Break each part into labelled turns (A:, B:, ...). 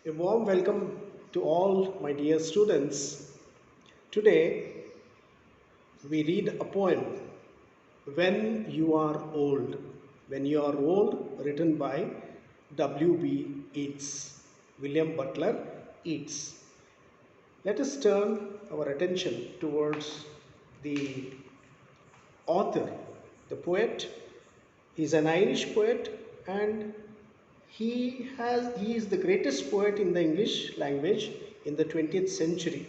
A: A warm welcome to all my dear students. Today we read a poem, When You Are Old. When You Are Old, written by W.B Yeats, William Butler Yeats. Let us turn our attention towards the author, the poet. He is an Irish poet and he is the greatest poet in the English language in the 20th century.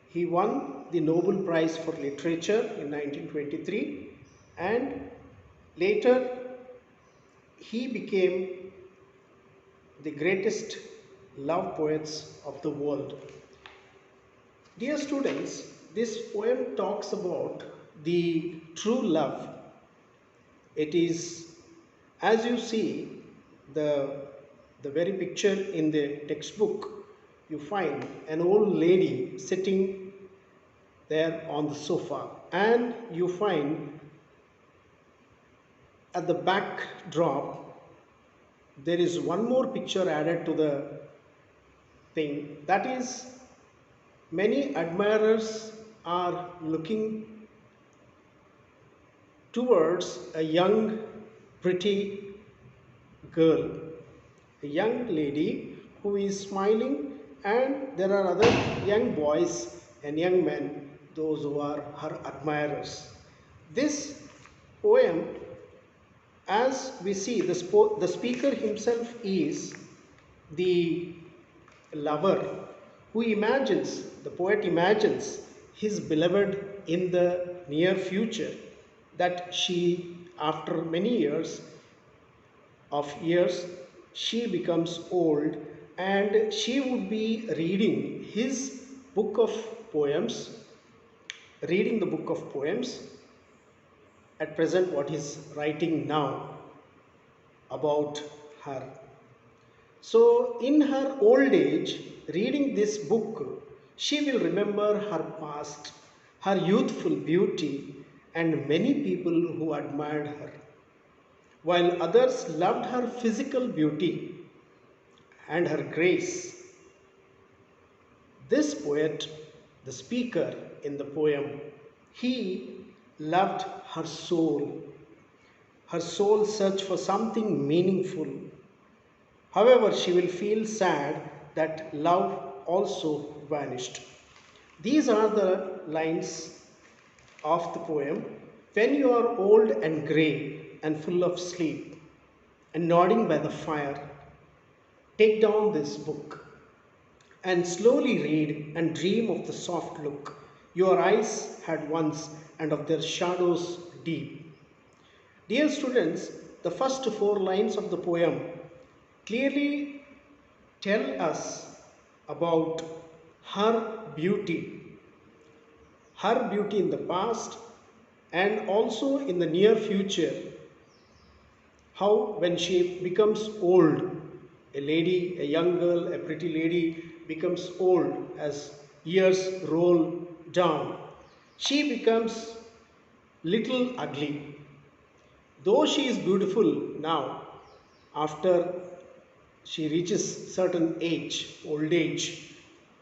A: He won the Nobel Prize for Literature in 1923 and later he became the greatest love poets of the world. Dear students, this poem talks about the true love. It is, as you see, the very picture in the textbook, you find an old lady sitting there on the sofa, and you find at the backdrop there is one more picture added to the thing, that is, many admirers are looking towards a young pretty girl, a young lady who is smiling, and there are other young boys and young men, those who are her admirers. This poem, as we see, the speaker himself is the lover who imagines, the poet imagines his beloved in the near future, that she, after many years, she becomes old and she would be reading his book of poems, reading the book of poems at present, what he's writing now about her. So, in her old age, reading this book, she will remember her past, her youthful beauty, and many people who admired her, while others loved her physical beauty and her grace. This poet, the speaker in the poem, he loved her soul searched for something meaningful. However, she will feel sad that love also vanished. These are the lines of the poem. When you are old and grey and full of sleep and nodding by the fire, take down this book and slowly read and dream of the soft look your eyes had once and of their shadows deep. Dear students, the first four lines of the poem clearly tell us about her beauty in the past and also in the near future. How, when she becomes old, a lady, a young girl, a pretty lady becomes old as years roll down, she becomes little ugly. Though she is beautiful now, after she reaches certain age, old age,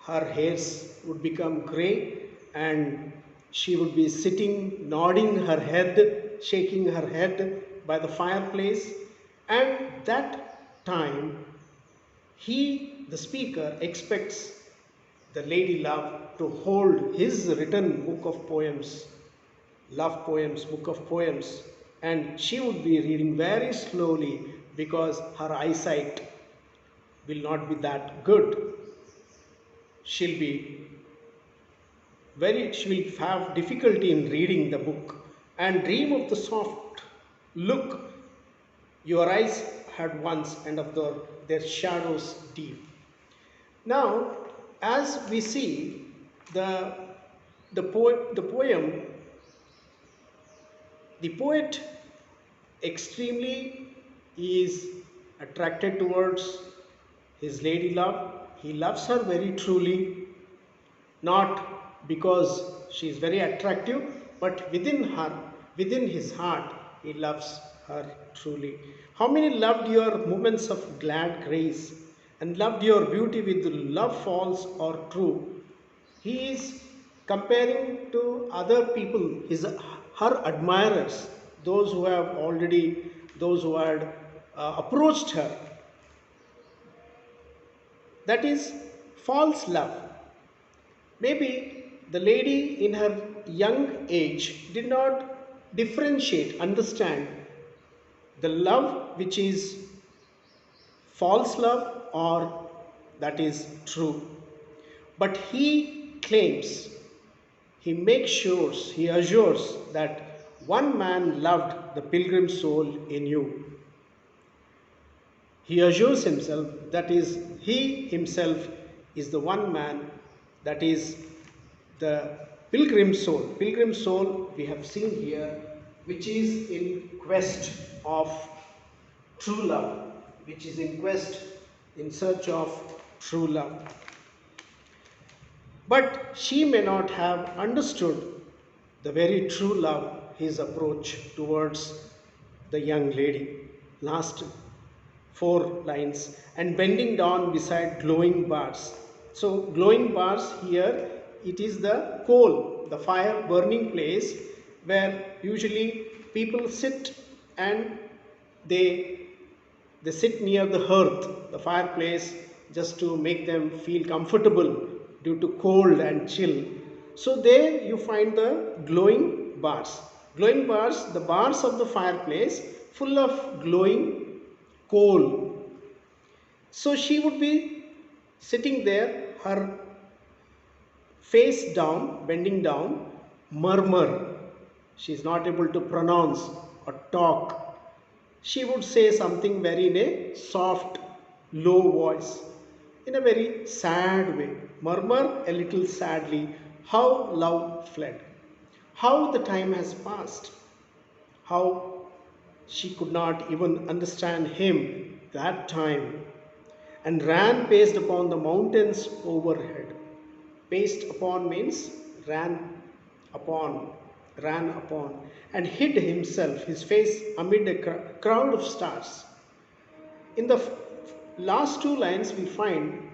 A: her hairs would become grey and she would be sitting, nodding her head, shaking her head by the fireplace. And that time, he, the speaker, expects the lady love to hold his written book of poems, love poems, book of poems, and she would be reading very slowly because her eyesight will not be that good. She'll be she will have difficulty in reading the book and dream of the soft look your eyes had once and of their shadows deep. Now, as we see the poem, the poet extremely is attracted towards his lady love. He loves her very truly, not because she is very attractive, but within his heart, he loves her truly. How many loved your moments of glad grace and loved your beauty with love false or true. He is comparing to other people, her admirers, those who have already, those who had approached her. That is false love. Maybe the lady in her young age did not differentiate, understand the love which is false love or that is true. But he claims, he assures that one man loved the pilgrim soul in you. He assures himself that is he himself is the one man, that is the pilgrim soul. Pilgrim soul we have seen here, which is in quest of true love, which is in quest, in search of true love. But she may not have understood the very true love, his approach towards the young lady. Last four lines, and bending down beside glowing bars. So, glowing bars here, it is the coal, the fire burning place where usually people sit and they they sit near the hearth, the fireplace, just to make them feel comfortable due to cold and chill. So there you find the glowing bars. Glowing bars, the bars of the fireplace full of glowing coal. So she would be sitting there, her face down, bending down, murmur. She is not able to pronounce or talk. She would say something very in a soft, low voice, in a very sad way, murmur a little sadly, how love fled, how the time has passed, how she could not even understand him that time, and ran paced upon the mountains overhead. Paced upon means ran upon, ran upon, and hid himself, his face amid a crowd of stars. In the last two lines, we find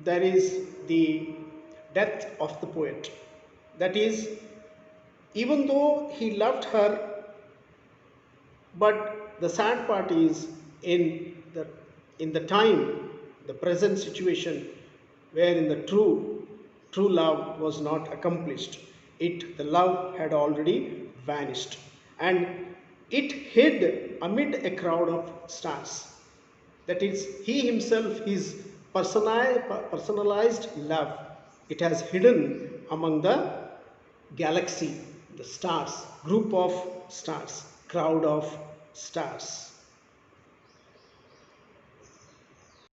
A: there is the death of the poet. That is, even though he loved her, but the sad part is in the time, the present situation, wherein the true love was not accomplished. It the love had already vanished, and it hid amid a crowd of stars. That is, he himself, his personalized love, it has hidden among the galaxy, the stars, group of stars, crowd of stars.